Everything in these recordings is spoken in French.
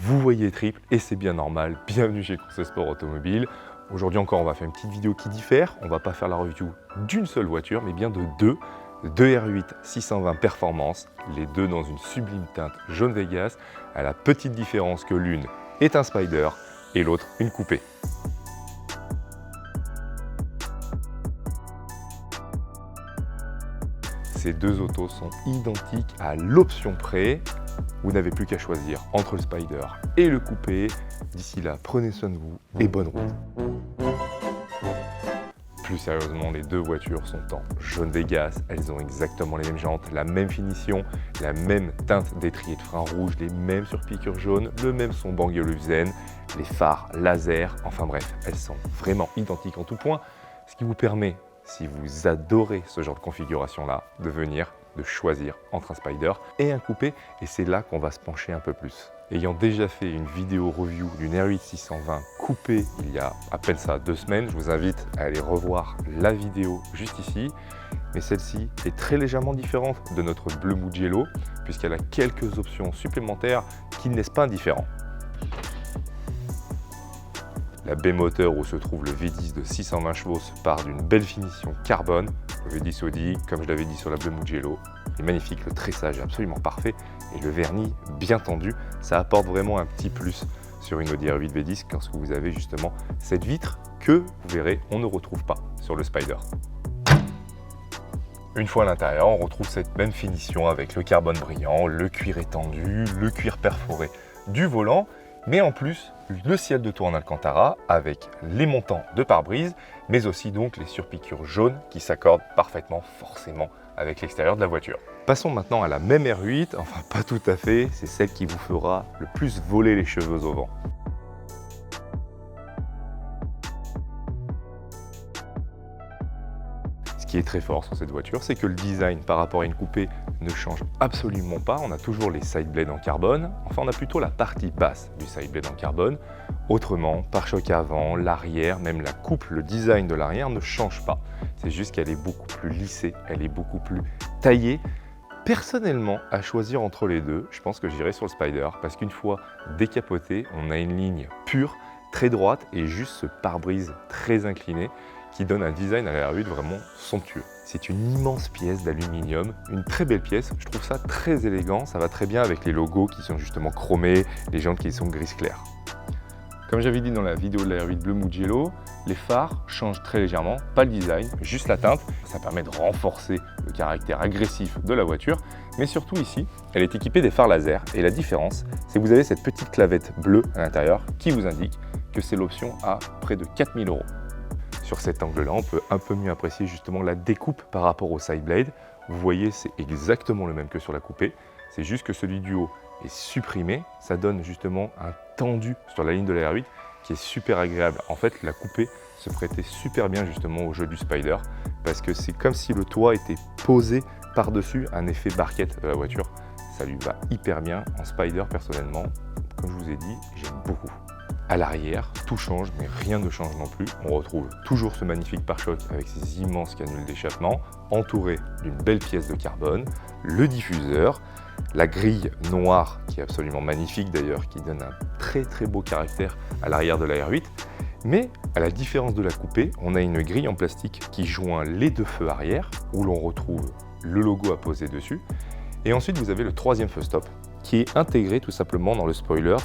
Vous voyez triple et c'est bien normal. Bienvenue chez Course Sport Automobile. Aujourd'hui encore, on va faire une petite vidéo qui diffère. On va pas faire la review d'une seule voiture, mais bien de deux R8 620 Performance, les deux dans une sublime teinte jaune Vegas, à la petite différence que l'une est un Spider et l'autre une coupée. Ces deux autos sont identiques à l'option près. Vous n'avez plus qu'à choisir entre le Spider et le coupé. D'ici là, prenez soin de vous et bonne route. Plus sérieusement, les deux voitures sont en jaune Vegas. Elles ont exactement les mêmes jantes, la même finition, la même teinte d'étrier de frein rouge, les mêmes surpiqûres jaunes, le même son Bang & Olufsen, les phares laser. Enfin bref, elles sont vraiment identiques en tout point, ce qui vous permet, si vous adorez ce genre de configuration-là, de choisir entre un Spider et un coupé. Et c'est là qu'on va se pencher un peu plus. Ayant déjà fait une vidéo review d'une R8 620 coupé il y a à peine ça 2 semaines, je vous invite à aller revoir la vidéo juste ici. Mais celle-ci est très légèrement différente de notre bleu Mugello puisqu'elle a quelques options supplémentaires qui ne laissent pas indifférent. La baie moteur où se trouve le V10 de 620 chevaux se part d'une belle finition carbone. Le V10 Audi, comme je l'avais dit sur la bleu Mugello, est magnifique, le tressage est absolument parfait et le vernis bien tendu, ça apporte vraiment un petit plus sur une Audi R8 V10 lorsque vous avez justement cette vitre que, vous verrez, on ne retrouve pas sur le Spider. Une fois à l'intérieur, on retrouve cette même finition avec le carbone brillant, le cuir étendu, le cuir perforé du volant, mais en plus, le ciel de tour en Alcantara avec les montants de pare-brise, mais aussi donc les surpiqûres jaunes qui s'accordent parfaitement forcément avec l'extérieur de la voiture. Passons maintenant à la même R8, enfin pas tout à fait, c'est celle qui vous fera le plus voler les cheveux au vent. Ce qui est très fort sur cette voiture, c'est que le design par rapport à une coupée ne change absolument pas. On a toujours les side blades en carbone, enfin on a plutôt la partie basse du side blade en carbone. Autrement, pare-choc avant, l'arrière, même la coupe, le design de l'arrière ne change pas. C'est juste qu'elle est beaucoup plus lissée, elle est beaucoup plus taillée. Personnellement, à choisir entre les deux, je pense que j'irai sur le Spider parce qu'une fois décapoté, on a une ligne pure, très droite et juste ce pare-brise très incliné qui donne un design à la R8 vraiment somptueux. C'est une immense pièce d'aluminium, une très belle pièce, je trouve ça très élégant, ça va très bien avec les logos qui sont justement chromés, les jantes qui sont gris clair. Comme j'avais dit dans la vidéo de la R8 bleu Mugello, les phares changent très légèrement, pas le design, juste la teinte. Ça permet de renforcer le caractère agressif de la voiture, mais surtout ici, elle est équipée des phares laser et la différence, c'est que vous avez cette petite clavette bleue à l'intérieur qui vous indique que c'est l'option à près de 4 000 €. Sur cet angle-là, on peut un peu mieux apprécier justement la découpe par rapport au side blade. Vous voyez, c'est exactement le même que sur la coupée. C'est juste que celui du haut est supprimé. Ça donne justement un tendu sur la ligne de la R8 qui est super agréable. En fait, la coupée se prêtait super bien justement au jeu du Spider parce que c'est comme si le toit était posé par-dessus un effet barquette de la voiture. Ça lui va hyper bien. En Spider, personnellement, comme je vous ai dit, j'aime beaucoup. À l'arrière, tout change, mais rien ne change non plus. On retrouve toujours ce magnifique pare-choc avec ses immenses canules d'échappement, entouré d'une belle pièce de carbone, le diffuseur, la grille noire qui est absolument magnifique d'ailleurs, qui donne un très beau caractère à l'arrière de la R8. Mais à la différence de la coupée, on a une grille en plastique qui joint les deux feux arrière, où l'on retrouve le logo à poser dessus. Et ensuite, vous avez le troisième feu stop, qui est intégré tout simplement dans le spoiler,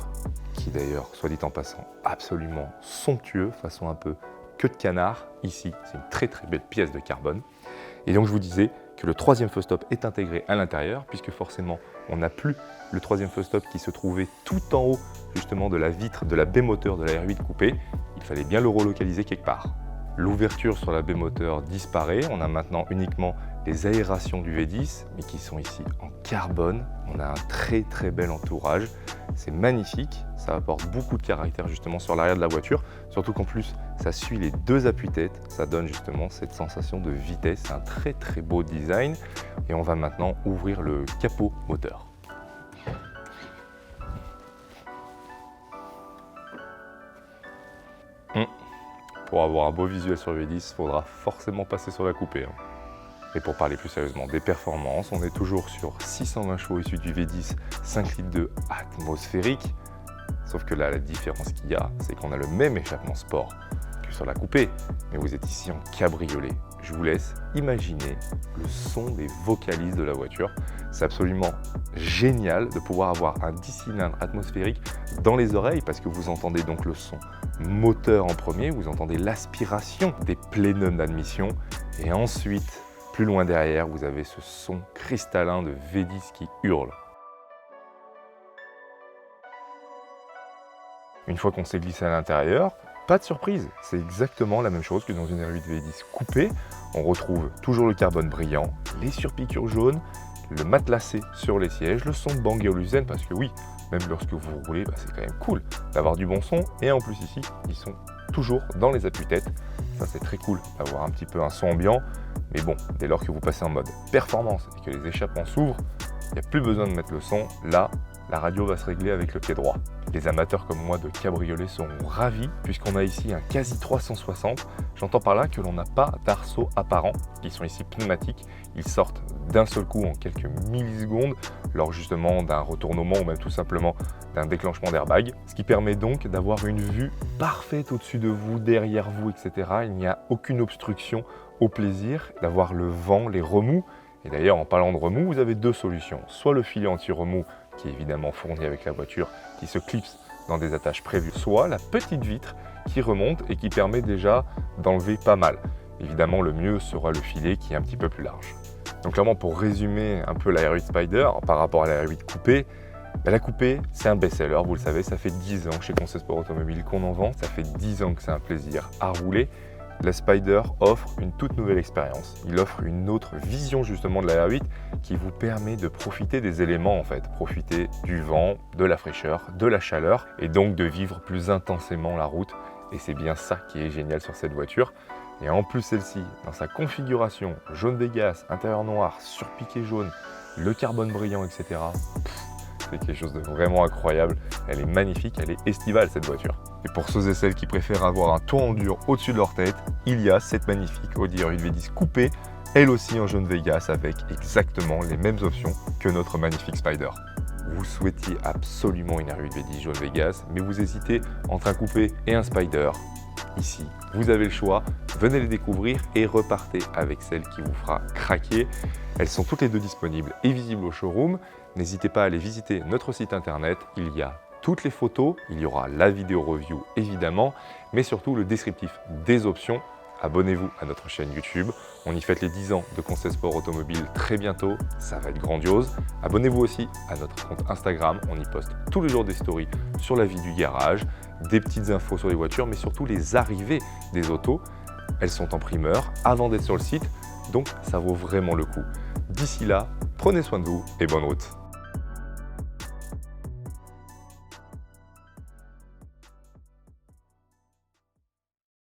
qui d'ailleurs, soit dit en passant, absolument somptueux, façon un peu queue de canard. Ici, c'est une très belle pièce de carbone. Et donc je vous disais que le troisième feu stop est intégré à l'intérieur, puisque forcément, on n'a plus le troisième feu stop qui se trouvait tout en haut, justement, de la vitre de la baie moteur de la R8 coupée. Il fallait bien le relocaliser quelque part. L'ouverture sur la baie moteur disparaît. On a maintenant uniquement les aérations du V10, mais qui sont ici en carbone. On a un très bel entourage. C'est magnifique, ça apporte beaucoup de caractère justement sur l'arrière de la voiture, surtout qu'en plus ça suit les deux appuis-têtes, ça donne justement cette sensation de vitesse, c'est un très beau design. Et on va maintenant ouvrir le capot moteur. Pour avoir un beau visuel sur le V10, il faudra forcément passer sur la coupée. Et pour parler plus sérieusement des performances, on est toujours sur 620 chevaux issus du V10 5 litres 2 atmosphérique. Sauf que là, la différence qu'il y a, c'est qu'on a le même échappement sport que sur la coupé, mais vous êtes ici en cabriolet. Je vous laisse imaginer le son des vocalises de la voiture. C'est absolument génial de pouvoir avoir un 10 cylindres atmosphérique dans les oreilles parce que vous entendez donc le son moteur en premier, vous entendez l'aspiration des plénums d'admission et ensuite, plus loin derrière, vous avez ce son cristallin de V10 qui hurle. Une fois qu'on s'est glissé à l'intérieur, pas de surprise, c'est exactement la même chose que dans une R8 V10 coupée. On retrouve toujours le carbone brillant, les surpiqûres jaunes, le matelassé sur les sièges, le son de Bang & Olufsen, parce que oui, même lorsque vous roulez, c'est quand même cool d'avoir du bon son. Et en plus ici, ils sont toujours dans les appuis-têtes. Ça c'est très cool d'avoir un petit peu un son ambiant. Mais bon, dès lors que vous passez en mode performance et que les échappements s'ouvrent, il n'y a plus besoin de mettre le son. Là, la radio va se régler avec le pied droit. Les amateurs comme moi de cabriolet seront ravis puisqu'on a ici un quasi 360. J'entends par là que l'on n'a pas d'arceaux apparents, qui sont ici pneumatiques. Ils sortent d'un seul coup en quelques millisecondes lors justement d'un retournement ou même tout simplement d'un déclenchement d'airbag. Ce qui permet donc d'avoir une vue parfaite au-dessus de vous, derrière vous, etc. Il n'y a aucune obstruction au plaisir d'avoir le vent, les remous. Et d'ailleurs, en parlant de remous, vous avez deux solutions. Soit le filet anti-remous qui est évidemment fourni avec la voiture, qui se clipse dans des attaches prévues, soit la petite vitre qui remonte et qui permet déjà d'enlever pas mal. Évidemment, le mieux sera le filet qui est un petit peu plus large. Donc clairement, pour résumer un peu la R8 Spyder par rapport à la R8 coupée, la coupée, c'est un best-seller, vous le savez, ça fait 10 ans chez Conseil Sport Automobile qu'on en vend, ça fait 10 ans que c'est un plaisir à rouler. La Spyder offre une toute nouvelle expérience. Il offre une autre vision justement de la R8 qui vous permet de profiter des éléments en fait, profiter du vent, de la fraîcheur, de la chaleur et donc de vivre plus intensément la route. Et c'est bien ça qui est génial sur cette voiture. Et en plus celle-ci, dans sa configuration jaune Vegas, intérieur noir, surpiqué jaune, le carbone brillant, etc. C'est quelque chose de vraiment incroyable. Elle est magnifique, elle est estivale cette voiture. Et pour ceux et celles qui préfèrent avoir un toit en dur au-dessus de leur tête, il y a cette magnifique Audi R8 V10 coupée, elle aussi en jaune Vegas avec exactement les mêmes options que notre magnifique Spyder. Vous souhaitiez absolument une R8 V10 jaune Vegas, mais vous hésitez entre un coupé et un Spyder. Ici, vous avez le choix, venez les découvrir et repartez avec celle qui vous fera craquer. Elles sont toutes les deux disponibles et visibles au showroom. N'hésitez pas à aller visiter notre site internet, il y a toutes les photos, il y aura la vidéo review évidemment, mais surtout le descriptif des options. Abonnez-vous à notre chaîne YouTube, on y fête les 10 ans de Conseil Sport Automobile très bientôt, ça va être grandiose. Abonnez-vous aussi à notre compte Instagram, on y poste tous les jours des stories sur la vie du garage, des petites infos sur les voitures, mais surtout les arrivées des autos. Elles sont en primeur avant d'être sur le site, donc ça vaut vraiment le coup. D'ici là, prenez soin de vous et bonne route.